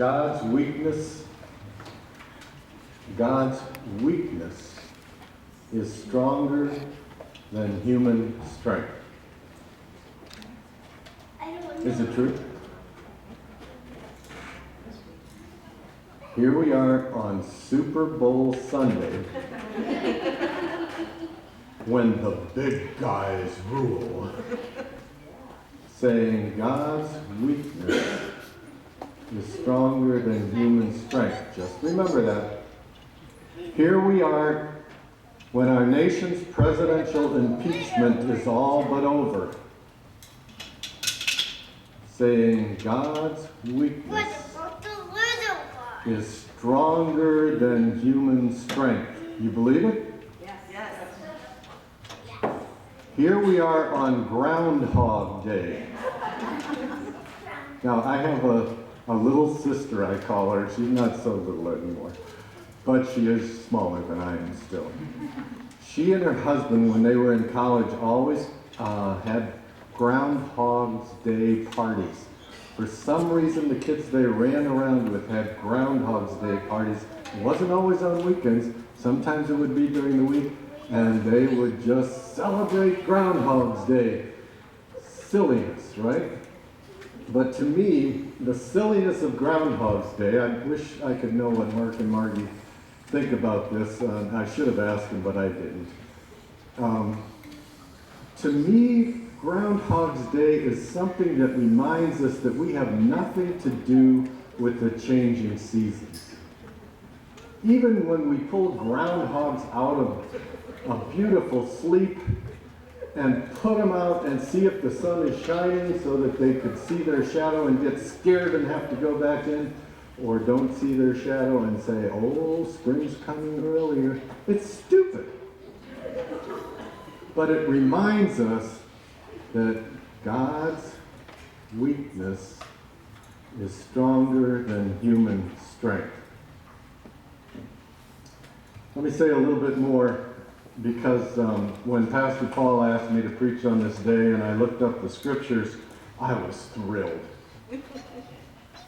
God's weakness is stronger than human strength. Is it true? Here we are on Super Bowl Sunday when the big guys rule, saying God's weakness is stronger than human strength. Just remember that. Here we are when our nation's presidential impeachment is all but over, saying God's weakness is stronger than human strength. You believe it? Yes. Here we are on Groundhog Day. Now, I have a little sister, I call her. She's not so little anymore, but she is smaller than I am still. She and her husband, when they were in college, always had Groundhog's Day parties. For some reason, the kids they ran around with had Groundhog's Day parties. It wasn't always on weekends. Sometimes it would be during the week, and they would just celebrate Groundhog's Day. Silliness, right? But to me, the silliness of Groundhog's Day, I wish I could know what Mark and Margie think about this. I should have asked them, but I didn't. To me, Groundhog's Day is something that reminds us that we have nothing to do with the changing seasons. Even when we pull groundhogs out of a beautiful sleep and put them out and see if the sun is shining so that they could see their shadow and get scared and have to go back in, or don't see their shadow and say, oh, spring's coming earlier. It's stupid. But it reminds us that God's weakness is stronger than human strength. Let me say a little bit more, because when Pastor Paul asked me to preach on this day and I looked up the scriptures, I was thrilled.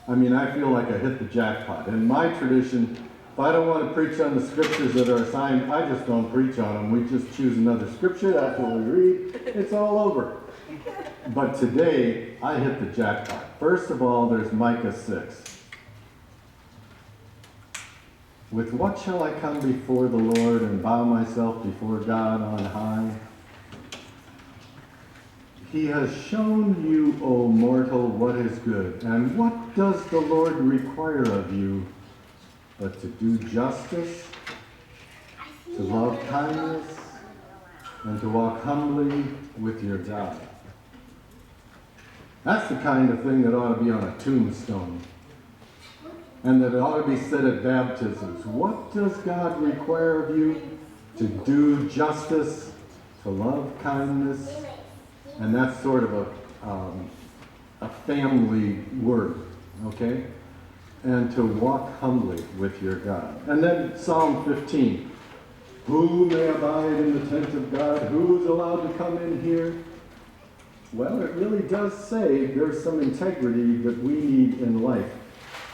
I mean, I feel like I hit the jackpot. In my tradition, if I don't want to preach on the scriptures that are assigned, I just don't preach on them. We just choose another scripture, that's what we read, it's all over. But today, I hit the jackpot. First of all, there's Micah 6. With what shall I come before the Lord and bow myself before God on high? He has shown you, O mortal, what is good. And what does the Lord require of you but to do justice, to love kindness, and to walk humbly with your God? That's the kind of thing that ought to be on a tombstone, and that ought to be said at baptisms. What does God require of you? To do justice, to love kindness, and that's sort of a family word, okay? And to walk humbly with your God. And then Psalm 15. Who may abide in the tent of God? Who is allowed to come in here? Well, it really does say there's some integrity that we need in life.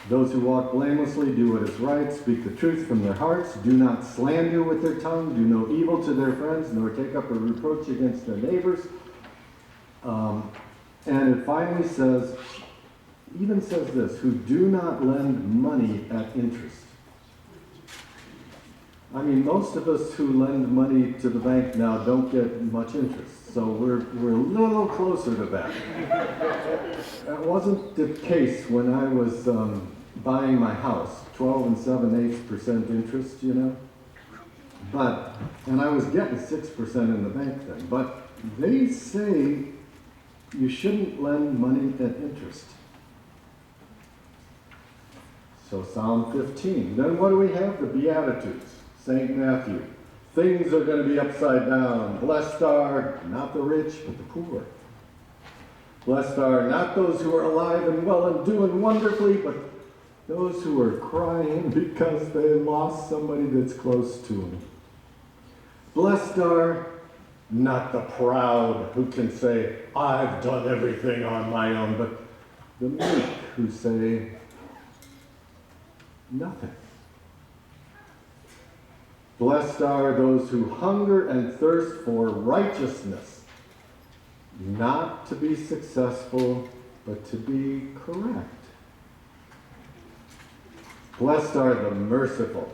Those who walk blamelessly, do what is right, speak the truth from their hearts, do not slander with their tongue, do no evil to their friends, nor take up a reproach against their neighbors. And it finally says, even says this, who do not lend money at interest. I mean, most of us who lend money to the bank now don't get much interest, so we're a little closer to that. That wasn't the case when I was buying my house, 12 and 7/8% interest, you know. And I was getting 6% in the bank then. But they say you shouldn't lend money at interest. So Psalm 15. Then what do we have? The Beatitudes. St. Matthew. Things are going to be upside down. Blessed are not the rich, but the poor. Blessed are not those who are alive and well and doing wonderfully, but those who are crying because they lost somebody that's close to them. Blessed are not the proud who can say, I've done everything on my own, but the meek who say, nothing. Blessed are those who hunger and thirst for righteousness, not to be successful, but to be correct. Blessed are the merciful.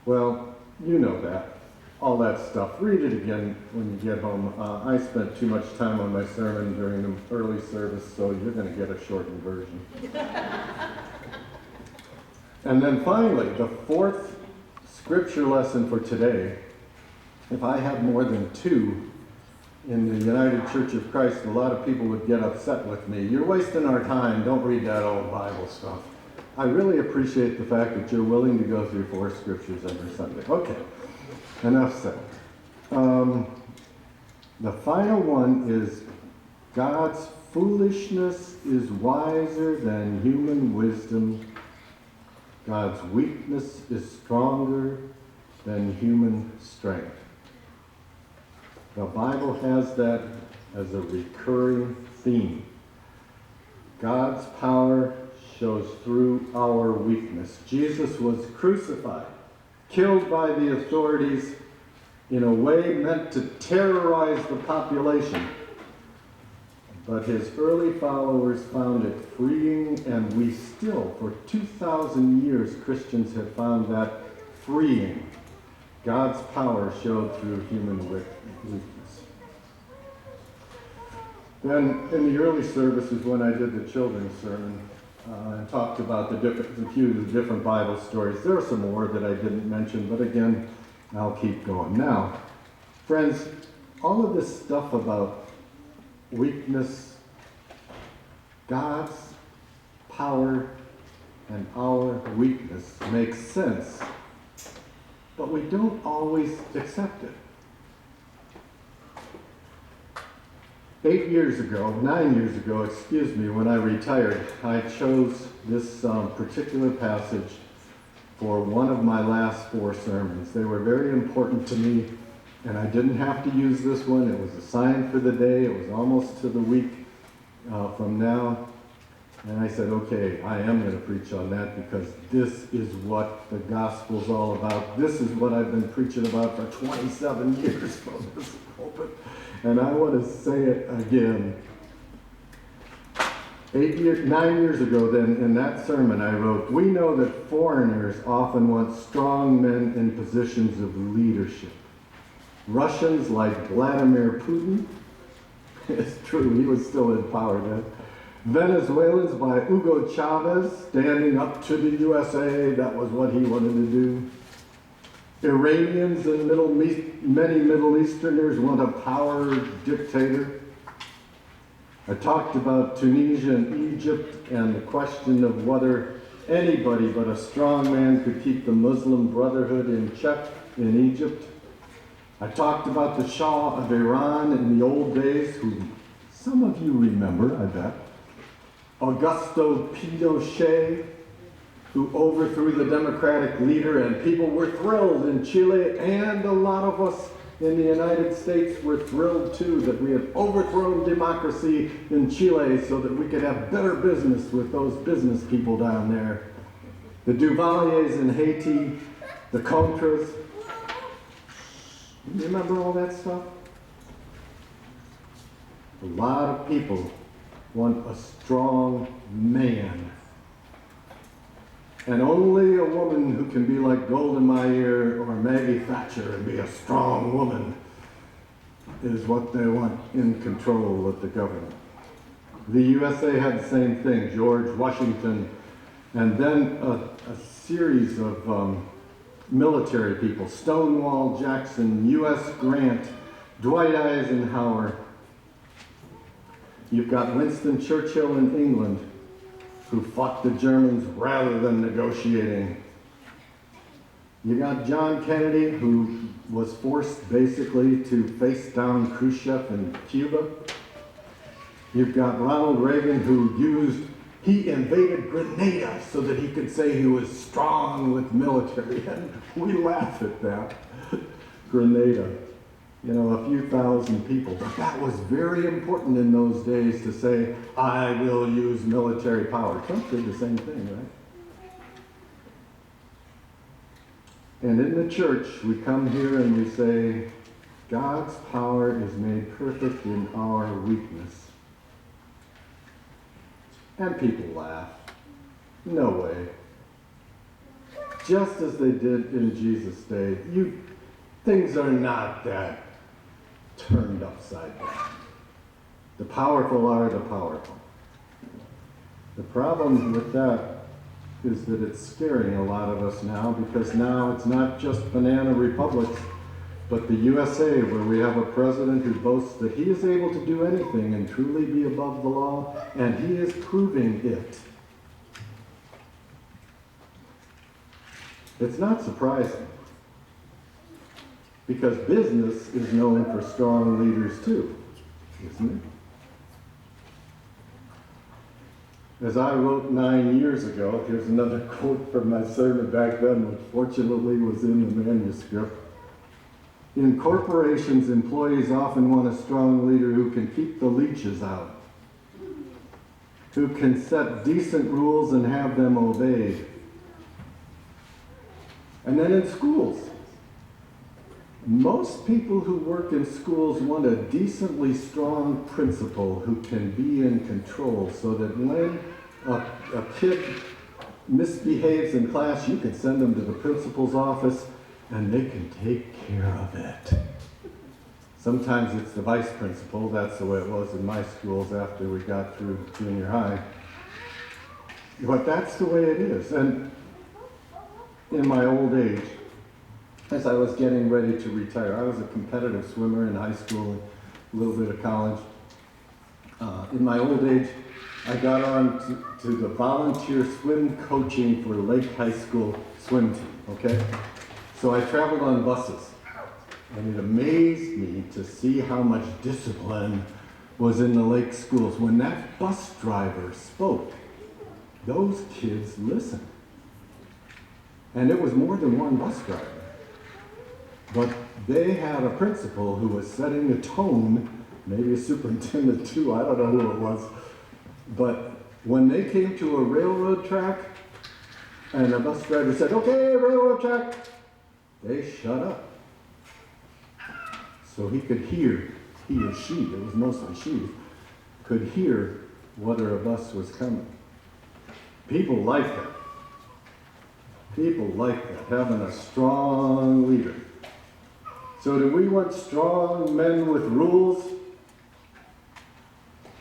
Well, you know that. All that stuff. Read it again when you get home. I spent too much time on my sermon during the early service, so you're going to get a shortened version. And then finally, the fourth scripture lesson for today. If I had more than two in the United Church of Christ, a lot of people would get upset with me. You're wasting our time. Don't read that old Bible stuff. I really appreciate the fact that you're willing to go through 4 scriptures every Sunday. Okay, enough said. The final one is God's foolishness is wiser than human wisdom. God's weakness is stronger than human strength. The Bible has that as a recurring theme. God's power shows through our weakness. Jesus was crucified, killed by the authorities in a way meant to terrorize the population. But his early followers found it freeing, and we still, for 2,000 years, Christians have found that freeing. God's power showed through human weakness. Then, in the early services, when I did the children's sermon, and talked about a few of the different Bible stories, there are some more that I didn't mention, but again, I'll keep going. Now, friends, all of this stuff about weakness, God's power, and our weakness makes sense, but we don't always accept it. 9 years ago, when I retired, I chose this particular passage for one of my last 4 sermons. They were very important to me, and I didn't have to use this one. It was assigned for the day. It was almost to the week from now. And I said, okay, I am going to preach on that because this is what the gospel's all about. This is what I've been preaching about for 27 years from this pulpit. And I want to say it again. 9 years ago then, in that sermon I wrote, we know that foreigners often want strong men in positions of leadership. Russians like Vladimir Putin, it's true, he was still in power then. Venezuelans by Hugo Chavez, standing up to the USA, that was what he wanted to do. Iranians and many Middle Easterners want a power dictator. I talked about Tunisia and Egypt and the question of whether anybody but a strong man could keep the Muslim Brotherhood in check in Egypt. I talked about the Shah of Iran in the old days, who some of you remember, I bet. Augusto Pinochet, who overthrew the democratic leader, and people were thrilled in Chile, and a lot of us in the United States were thrilled too that we had overthrown democracy in Chile so that we could have better business with those business people down there. The Duvaliers in Haiti, the Contras. You remember all that stuff? A lot of people want a strong man. And only a woman who can be like Golda Meir or Maggie Thatcher and be a strong woman is what they want in control of the government. The USA had the same thing, George Washington, and then a series of military people, Stonewall Jackson, U.S. Grant, Dwight Eisenhower. You've got Winston Churchill in England, who fought the Germans rather than negotiating. You got John Kennedy, who was forced basically to face down Khrushchev in Cuba. You've got Ronald Reagan, he invaded Grenada so that he could say he was strong with military, and we laugh at that. Grenada, a few thousand people, but that was very important in those days to say, I will use military power. Trump did the same thing, right? And in the church, we come here and we say, God's power is made perfect in our weakness. And people laugh. No way. Just as they did in Jesus' day, things are not that turned upside down. The powerful are the powerful. The problem with that is that it's scaring a lot of us now, because now it's not just banana republics, but the USA, where we have a president who boasts that he is able to do anything and truly be above the law, and he is proving it. It's not surprising, because business is known for strong leaders too, isn't it? As I wrote 9 years ago, here's another quote from my sermon back then, which fortunately was in the manuscript. In corporations, employees often want a strong leader who can keep the leeches out, who can set decent rules and have them obeyed. And then in schools, most people who work in schools want a decently strong principal who can be in control, so that when a kid misbehaves in class, you can send them to the principal's office and they can take care of it. Sometimes it's the vice principal. That's the way it was in my schools after we got through junior high. But that's the way it is. And in my old age, as I was getting ready to retire, I was a competitive swimmer in high school and a little bit of college. In my old age, I got on to the volunteer swim coaching for Lake High School swim team, okay? So I traveled on buses, and it amazed me to see how much discipline was in the lake schools. When that bus driver spoke, those kids listened. And it was more than one bus driver. But they had a principal who was setting the tone, maybe a superintendent too, I don't know who it was. But when they came to a railroad track, and the bus driver said, "Okay, railroad track," they shut up. So he could hear, he or she, it was mostly she, could hear whether a bus was coming. People like that. People like that, having a strong leader. So do we want strong men with rules?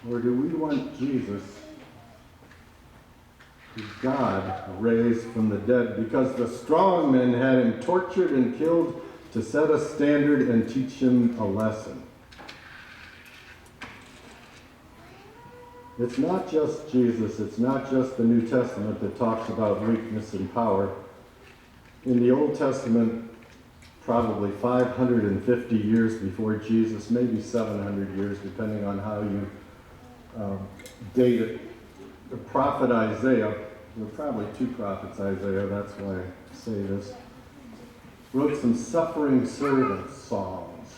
Or do we want Jesus, who God raised from the dead, because the strong men had him tortured and killed to set a standard and teach him a lesson? It's not just Jesus, it's not just the New Testament that talks about weakness and power. In the Old Testament, probably 550 years before Jesus, maybe 700 years, depending on how you date it, the prophet Isaiah, there were probably two prophets, Isaiah, that's why I say this, wrote some suffering servant songs.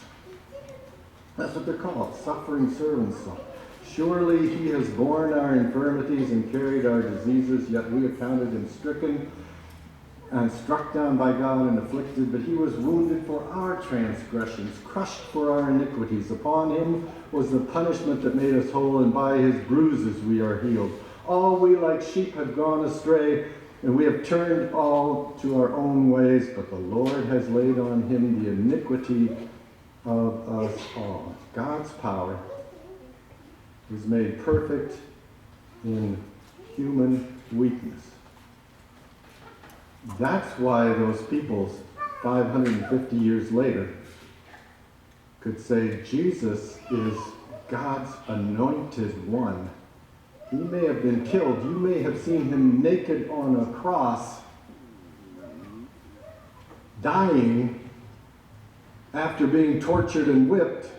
That's what they're called, suffering servant songs. Surely he has borne our infirmities and carried our diseases, yet we accounted him stricken and struck down by God and afflicted, but he was wounded for our transgressions, crushed for our iniquities. Upon him was the punishment that made us whole, and by his bruises we are healed. All we like sheep have gone astray, and we have turned all to our own ways, but the Lord has laid on him the iniquity of us all. God's power is made perfect in human weakness. That's why those people 550 years later could say Jesus is God's anointed one. He may have been killed. You may have seen him naked on a cross, dying after being tortured and whipped.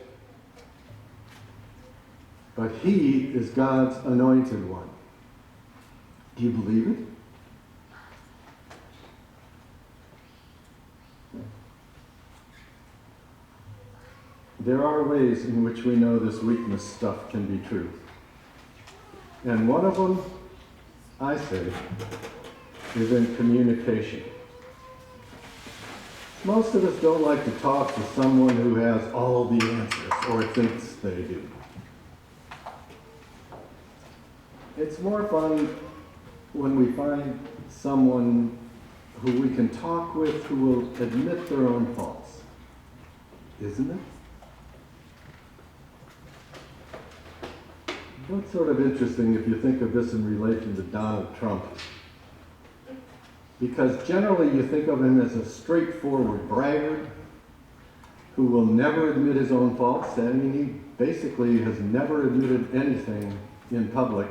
But he is God's anointed one. Do you believe it? There are ways in which we know this weakness stuff can be true. And one of them, I say, is in communication. Most of us don't like to talk to someone who has all the answers or thinks they do. It's more fun when we find someone who we can talk with who will admit their own faults, isn't it? That's sort of interesting if you think of this in relation to Donald Trump. Because generally you think of him as a straightforward braggart who will never admit his own faults. I mean, he basically has never admitted anything in public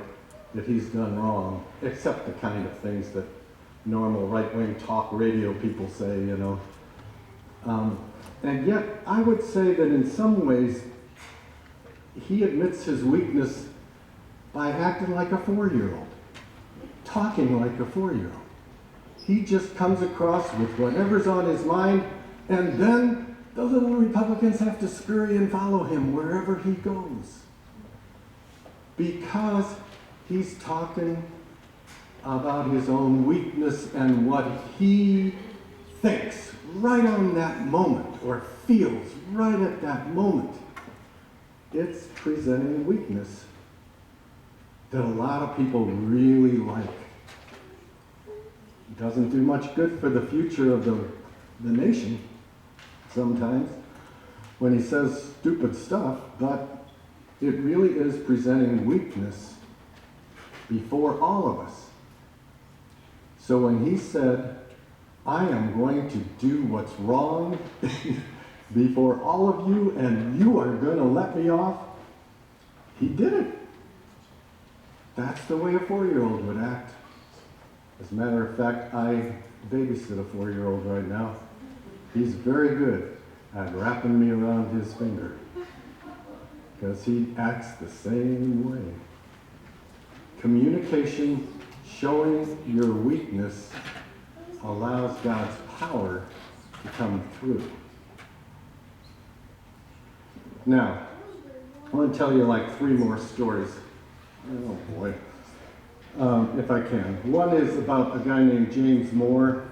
that he's done wrong, except the kind of things that normal right-wing talk radio people say, you know. And yet, I would say that in some ways, he admits his weakness by acting like a 4-year-old, talking like a 4-year-old. He just comes across with whatever's on his mind, and then the little Republicans have to scurry and follow him wherever he goes. Because he's talking about his own weakness and what he thinks right on that moment, or feels right at that moment. It's presenting weakness that a lot of people really like. It doesn't do much good for the future of the nation sometimes when he says stupid stuff, but it really is presenting weakness before all of us. So when he said, I am going to do what's wrong before all of you, and you are going to let me off, he did it. That's the way a 4-year-old would act. As a matter of fact, I babysit a 4-year-old right now. He's very good at wrapping me around his finger because he acts the same way. Communication, showing your weakness, allows God's power to come through. Now, I want to tell you like 3 more stories. Oh boy. If I can. One is about a guy named James Moore.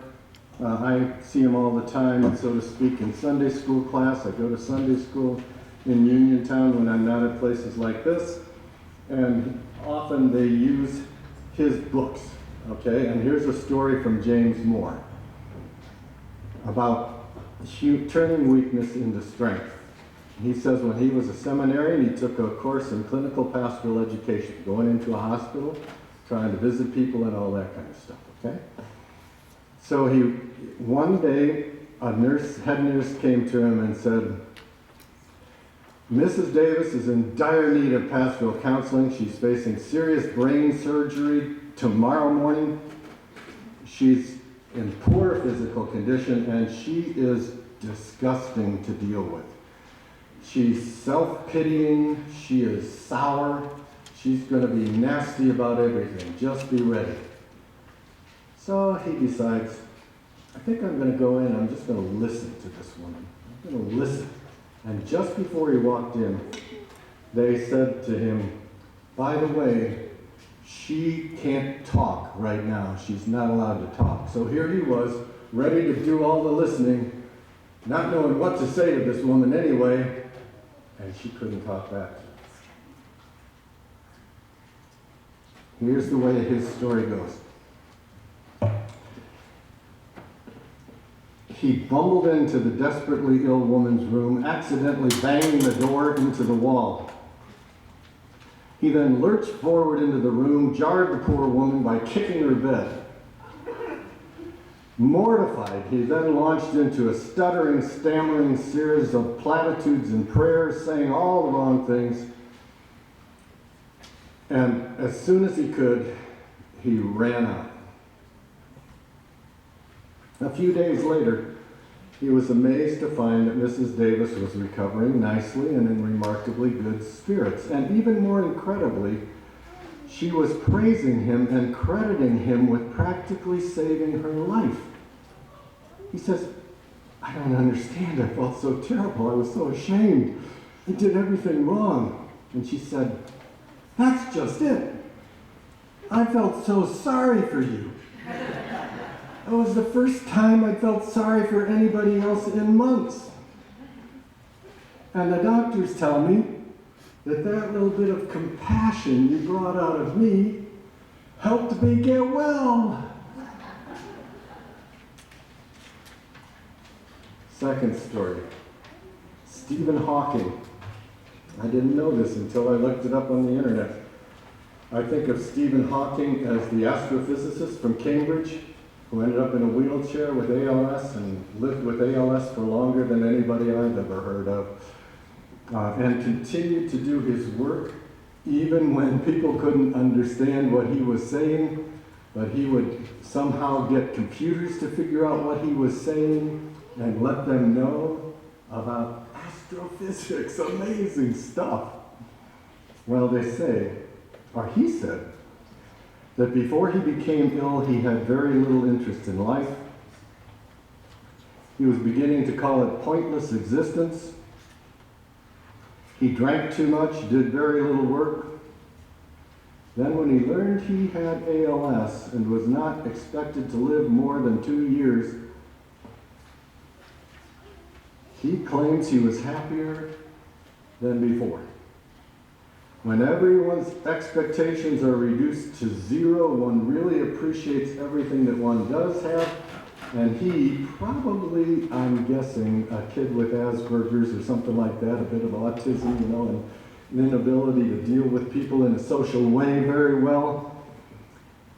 I see him all the time, so to speak, in Sunday school class. I go to Sunday school in Uniontown when I'm not at places like this, and often they use his books, okay? And here's a story from James Moore about turning weakness into strength. He says when he was a seminarian, he took a course in clinical pastoral education, going into a hospital, trying to visit people and all that kind of stuff, okay? So one day, a head nurse came to him and said, Mrs. Davis is in dire need of pastoral counseling. She's facing serious brain surgery tomorrow morning. She's in poor physical condition, and she is disgusting to deal with. She's self-pitying. She is sour. She's going to be nasty about everything. Just be ready. So he decides, I think I'm going to go in and I'm just going to listen to this woman. I'm going to listen. And just before he walked in, they said to him, by the way, she can't talk right now. She's not allowed to talk. So here he was, ready to do all the listening, not knowing what to say to this woman anyway, and she couldn't talk back. Here's the way his story goes. He bumbled into the desperately ill woman's room, accidentally banging the door into the wall. He then lurched forward into the room, jarred the poor woman by kicking her bed. Mortified, he then launched into a stuttering, stammering series of platitudes and prayers, saying all the wrong things. And as soon as he could, he ran out. A few days later, he was amazed to find that Mrs. Davis was recovering nicely and in remarkably good spirits. And even more incredibly, she was praising him and crediting him with practically saving her life. He says, I don't understand. I felt so terrible. I was so ashamed. I did everything wrong. And she said, that's just it. I felt so sorry for you. It was the first time I felt sorry for anybody else in months. And the doctors tell me that little bit of compassion you brought out of me helped me get well. Second story, Stephen Hawking. I didn't know this until I looked it up on the internet. I think of Stephen Hawking as the astrophysicist from Cambridge who ended up in a wheelchair with ALS and lived with ALS for longer than anybody I've ever heard of, and continued to do his work even when people couldn't understand what he was saying, but he would somehow get computers to figure out what he was saying and let them know about astrophysics. Amazing stuff. Well, they say, or he said, that before he became ill, he had very little interest in life. He was beginning to call it pointless existence. He drank too much, did very little work. Then when he learned he had ALS and was not expected to live more than 2 years, he claims he was happier than before. When everyone's expectations are reduced to zero, one really appreciates everything that one does have. And he probably, I'm guessing, a kid with Asperger's or something like that, a bit of autism, and an inability to deal with people in a social way very well.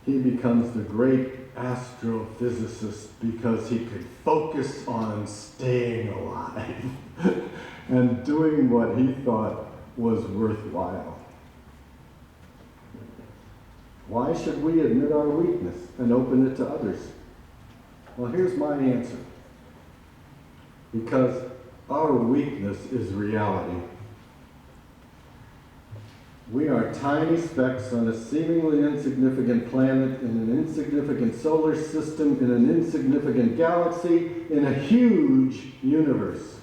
He becomes the great astrophysicist because he could focus on staying alive and doing what he thought was worthwhile. Why should we admit our weakness and open it to others? Well, here's my answer. Because our weakness is reality. We are tiny specks on a seemingly insignificant planet, in an insignificant solar system, in an insignificant galaxy, in a huge universe.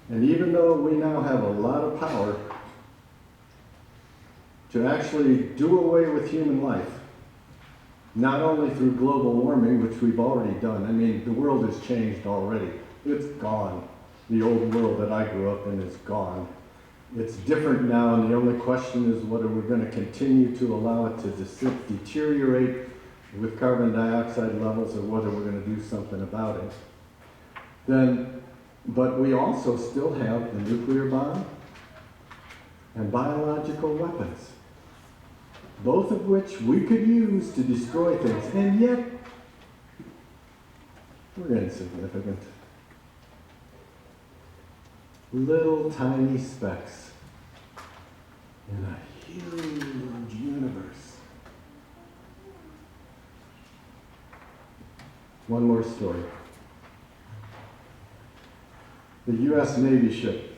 And even though we now have a lot of power to actually do away with human life, not only through global warming, which we've already done. I mean, the world has changed already. It's gone. The old world that I grew up in is gone. It's different now, and the only question is whether we're going to continue to allow it to deteriorate with carbon dioxide levels or whether we're going to do something about it. But we also still have the nuclear bomb and biological weapons, both of which we could use to destroy things, and yet we're insignificant. Little tiny specks in a huge universe. One more story. The U.S. Navy ship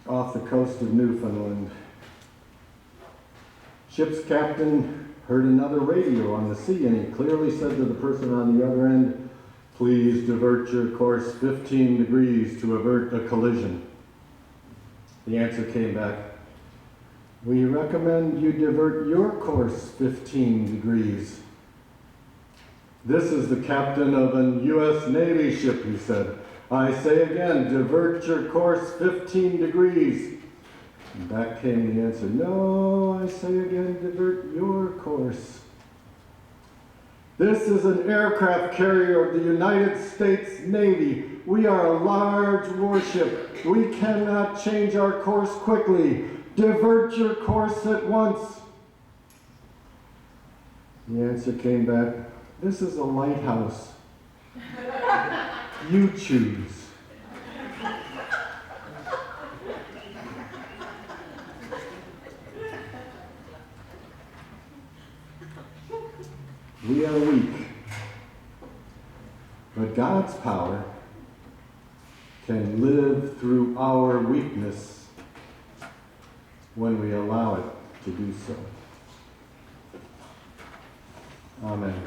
off the coast of Newfoundland. Ship's captain heard another radio on the sea, and he clearly said to the person on the other end, "Please divert your course 15 degrees to avert a collision." The answer came back, "We recommend you divert your course 15 degrees. This is the captain of an U.S. Navy ship," he said. "I say again, divert your course 15 degrees. And back came the answer, "No, I say again, divert your course." This is an aircraft carrier of the United States Navy. We are a large warship. We cannot change our course quickly. Divert your course at once. The answer came back, "This is a lighthouse. You choose." We are weak, but God's power can live through our weakness when we allow it to do so. Amen.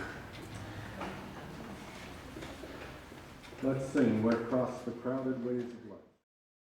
Let's sing, "Where cross the crowded ways of